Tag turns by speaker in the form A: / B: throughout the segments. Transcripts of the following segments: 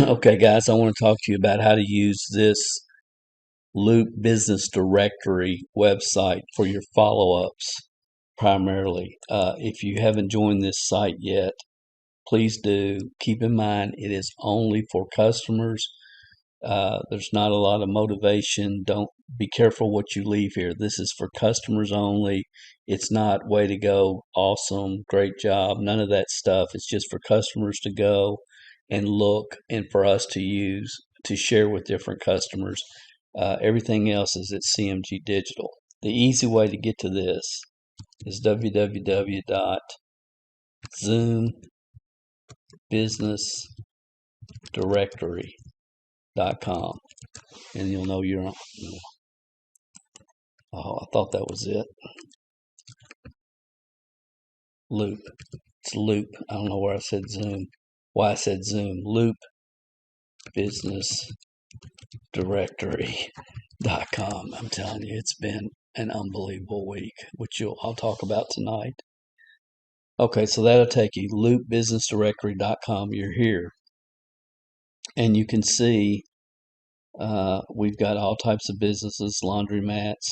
A: Okay, guys, I want to talk to you about how to use this Loop Business Directory website for your follow-ups primarily. If you haven't joined this site yet, please do. Keep in mind it is only for customers. There's not a lot of motivation. Don't be careful what you leave here. This is for customers only. It's not way to go, awesome, great job, none of that stuff. It's just for customers to go and look and for us to use to share with different customers. Everything else is at CMG Digital. The easy way to get to this is www.zoombusinessdirectory.com, and you'll know you're on. Oh, I thought that was it. Loop. It's Loop. I don't know where I said Zoom. Why I said Zoom. Loop Business Directory.com. I'm telling you, it's been an unbelievable week, which I'll talk about tonight. Okay, so that'll take you loopbusinessdirectory.com. You're here, and you can see we've got all types of businesses, laundromats.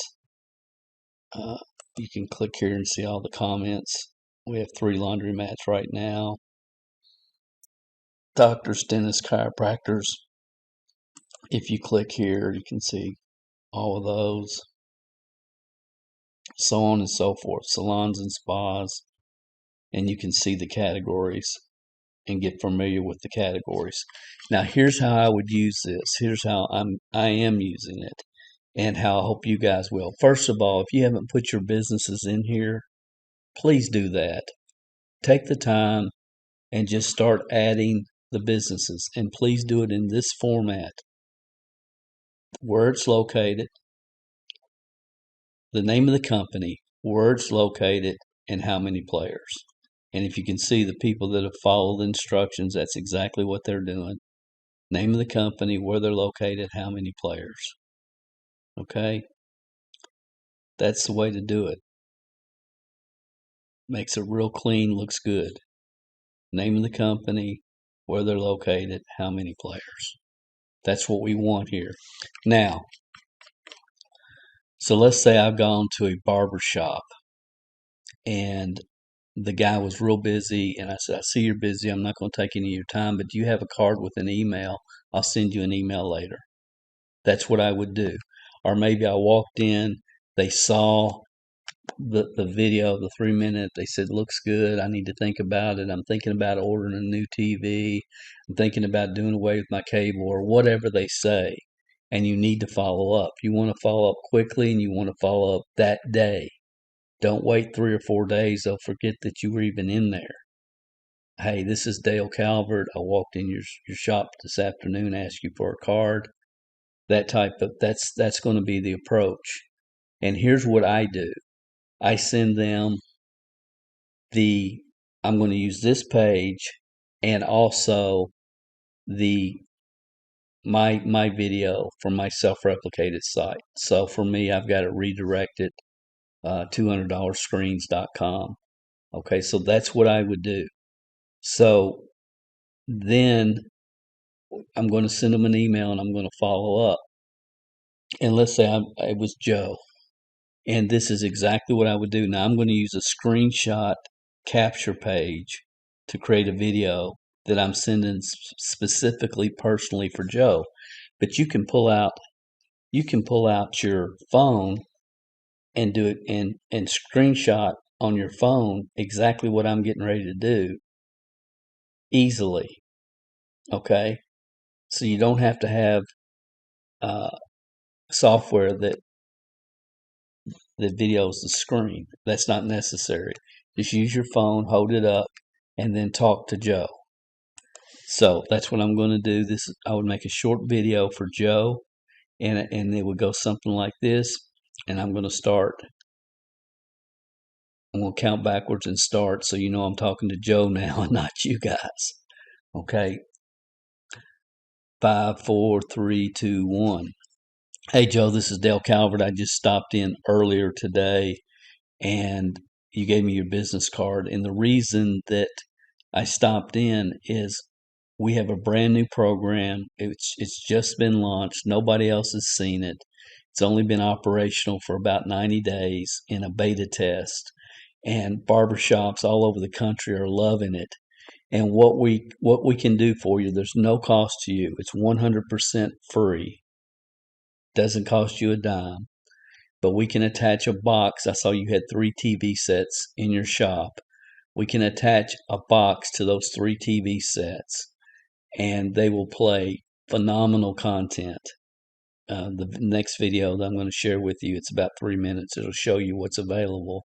A: You can click here and see all the comments. We have 3 laundromats right now. Doctors, dentists, chiropractors. If you click here, you can see all of those. So on and so forth. Salons and spas. And you can see the categories and get familiar with the categories. Now here's how I would use this. Here's how I am using it, and how I hope you guys will. First of all, if you haven't put your businesses in here, please do that. Take the time and just start adding the businesses, and please do it in this format: where it's located, the name of the company, where it's located, and how many players. And if you can see the people that have followed the instructions, that's exactly what they're doing. Name of the company, where they're located, how many players. Okay? That's the way to do it. Makes it real clean, looks good. Name of the company, where they're located, how many players. That's what we want here. Now, so let's say I've gone to a barber shop and the guy was real busy, and I said, I see you're busy. I'm not going to take any of your time, but do you have a card with an email? I'll send you an email later. That's what I would do. Or maybe I walked in, they saw the video, the 3 minute, they said, looks good. I need to think about it. I'm thinking about ordering a new TV. I'm thinking about doing away with my cable, or whatever they say. And you need to follow up. You want to follow up quickly, and you want to follow up that day. Don't wait 3 or 4 days. They'll forget that you were even in there. Hey, this is Dale Calvert. I walked in your shop this afternoon, asked you for a card. That type of, that's going to be the approach. And here's what I do. I send them I'm going to use this page, and also my video from my self-replicated site. So for me, I've got it redirected, $200screens.com. Okay, so that's what I would do. So then I'm going to send them an email, and I'm going to follow up. And let's say it was Joe. And this is exactly what I would do. Now I'm going to use a screenshot capture page to create a video that I'm sending specifically personally for Joe. But you can pull out your phone and do it and screenshot on your phone exactly what I'm getting ready to do easily. Okay? So you don't have to have software that videos the screen. That's not necessary. Just use your phone, hold it up, and then talk to Joe. So that's what I'm going to do. I would make a short video for Joe, and it would go something like this. And I'm going to start. I'm going to count backwards and start, so you know I'm talking to Joe now and not you guys. Okay. 5, 4, 3, 2, 1. Hey Joe, this is Dale Calvert. I just stopped in earlier today, and you gave me your business card. And the reason that I stopped in is We have a brand new program. It's just been launched. Nobody else has seen it. It's only been operational for about 90 days in a beta test, and barbershops all over the country are loving it. And what we can do for you, there's no cost to you. It's 100% free. Doesn't cost you a dime. But we can attach a box. I saw you had 3 TV sets in your shop. We can attach a box to those 3 TV sets, and they will play phenomenal content. The next video that I'm going to share with you, it's about 3 minutes. It'll show you what's available.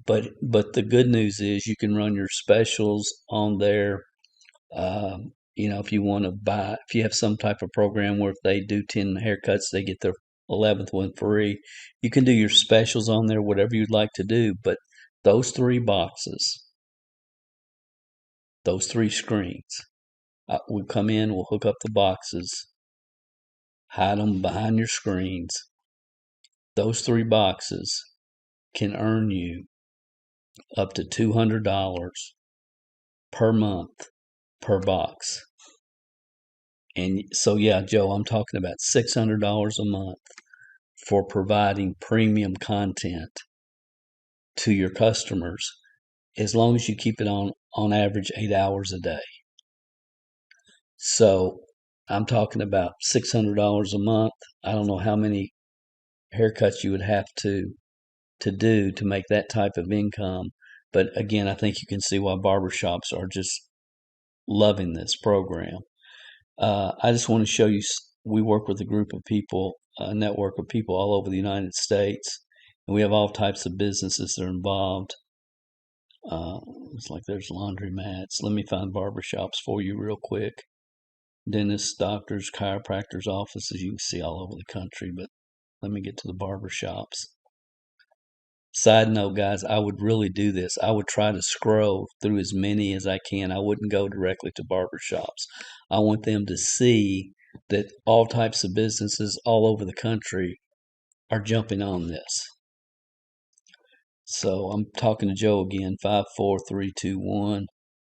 A: But the good news is you can run your specials on there. If you want to buy, if you have some type of program where if they do 10 haircuts, they get their 11th one free. You can do your specials on there, whatever you'd like to do. But those 3 boxes, those 3 screens, we'll come in, we'll hook up the boxes, hide them behind your screens. Those 3 boxes can earn you up to $200 per month per box. And so, yeah, Joe, I'm talking about $600 a month for providing premium content to your customers, as long as you keep it on average 8 hours a day. So I'm talking about $600 a month. I don't know how many haircuts you would have to do to make that type of income. But again, I think you can see why barbershops are just loving this program. I just want to show you, we work with a group of people, a network of people all over the United States, and we have all types of businesses that are involved. It's like there's laundromats. Let me find barbershops for you real quick. Dentists, doctors, chiropractors' offices, you can see all over the country, but let me get to the barbershops. Side note, guys, I would really do this. I would try to scroll through as many as I can. I wouldn't go directly to barbershops. I want them to see that all types of businesses all over the country are jumping on this. So I'm talking to Joe again, 54321.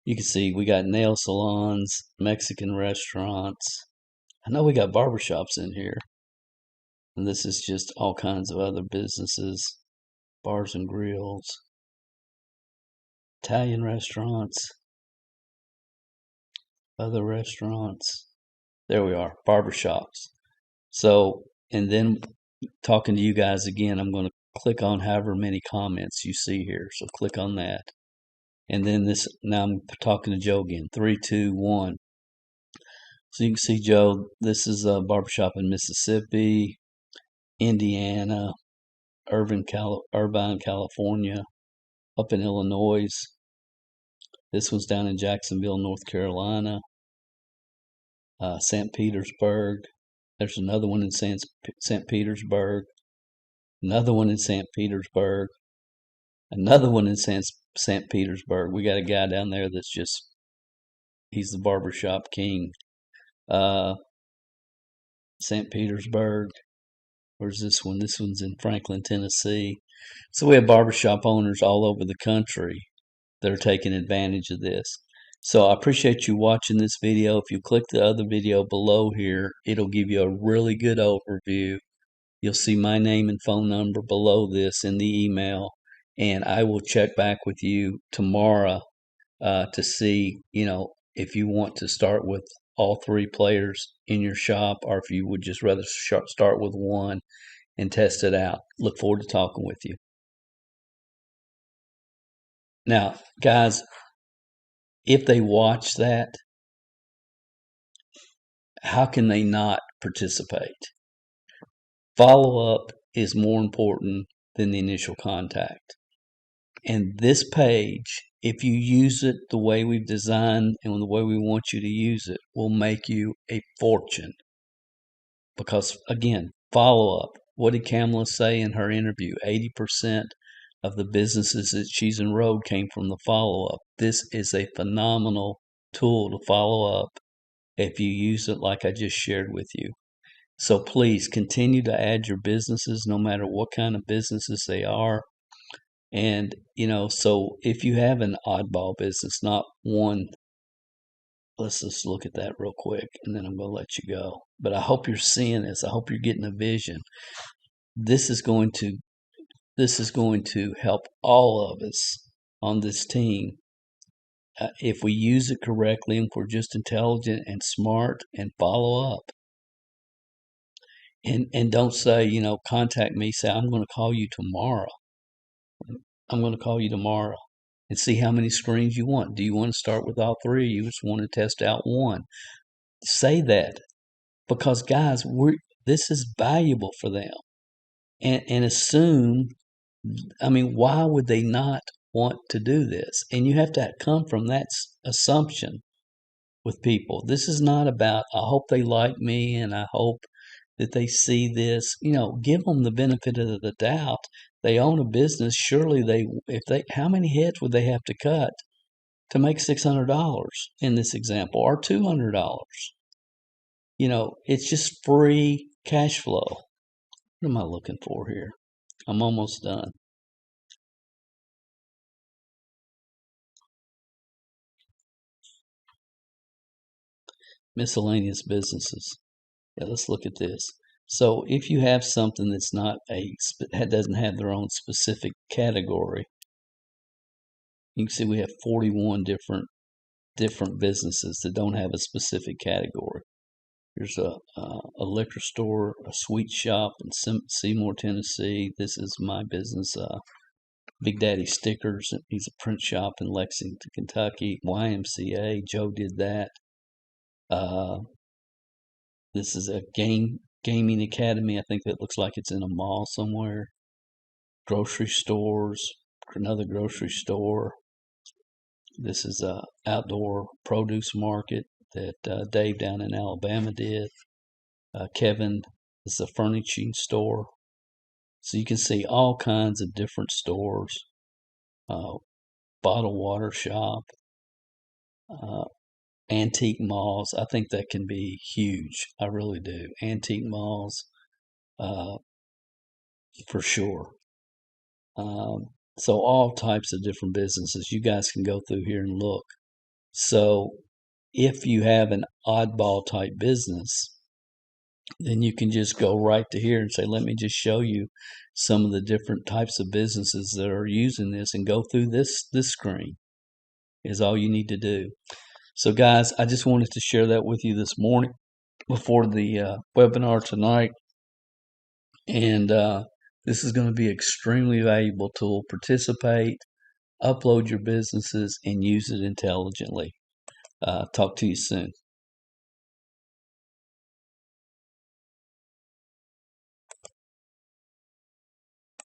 A: You can see we got nail salons, Mexican restaurants. I know we got barbershops in here. And this is just all kinds of other businesses, bars and grills, Italian restaurants, other restaurants. There we are, barbershops. So, and then talking to you guys again, I'm going to click on however many comments you see here. So click on that. And then now I'm talking to Joe again, 321. So you can see, Joe, this is a barbershop in Mississippi, Indiana, Irvine, California, up in Illinois. This one's down in Jacksonville, North Carolina, St. Petersburg. There's another one in St. Petersburg, another one in St. Petersburg, another one in St. Petersburg. We got a guy down there that's he's the barbershop king. St. Petersburg. Where's this one? This one's in Franklin, Tennessee. So we have barbershop owners all over the country that are taking advantage of this. So I appreciate you watching this video. If you click the other video below here, it'll give you a really good overview. You'll see my name and phone number below this in the email, and I will check back with you tomorrow to see, if you want to start with all 3 players in your shop, or if you would just rather start with one and test it out. Look forward to talking with you. Now, guys, if they watch that, how can they not participate? Follow-up is more important than the initial contact. And this page, if you use it the way we've designed and the way we want you to use it, will make you a fortune. Because, again, follow-up. What did Kamala say in her interview? 80% of the businesses that she's enrolled came from the follow-up. This is a phenomenal tool to follow up if you use it like I just shared with you. So please continue to add your businesses, no matter what kind of businesses they are. And, so if you have an oddball business, not one let's just look at that real quick, and then I'm going to let you go. But I hope you're seeing this. I hope you're getting a vision. This is going to help all of us on this team if we use it correctly, and if we're just intelligent and smart and follow up. And don't say, contact me. Say, I'm going to call you tomorrow. I'm going to call you tomorrow and see how many screens you want. Do you want to start with all three, or you just want to test out one? Say that, because guys, this is valuable for them. And assume, why would they not want to do this? And you have to come from that assumption with people. This is not about, I hope they like me and I hope that they see this. Give them the benefit of the doubt. They own a business. Surely how many heads would they have to cut to make $600 in this example, or $200? It's just free cash flow. What am I looking for here? I'm almost done. Miscellaneous businesses. Yeah, let's look at this. So if you have something that's not doesn't have their own specific category, you can see we have 41 different businesses that don't have a specific category. There's a liquor store, a sweet shop in Seymour, Tennessee. This is my business. Big Daddy Stickers. He's a print shop in Lexington, Kentucky. YMCA. Joe did that. This is a gaming academy. I think that looks like it's in a mall somewhere. Grocery stores. Another grocery store. This is a outdoor produce market that Dave down in Alabama did. Kevin is a furnishing store. So you can see all kinds of different stores. Bottled water shop. Antique malls. I think that can be huge. I really do. Antique malls, for sure. So all types of different businesses. You guys can go through here and look. So if you have an oddball type business, then you can just go right to here and say, let me just show you some of the different types of businesses that are using this, and go through this screen is all you need to do. So guys, I just wanted to share that with you this morning before the webinar tonight. And this is going to be an extremely valuable tool. Participate, upload your businesses, and use it intelligently. Talk to you soon.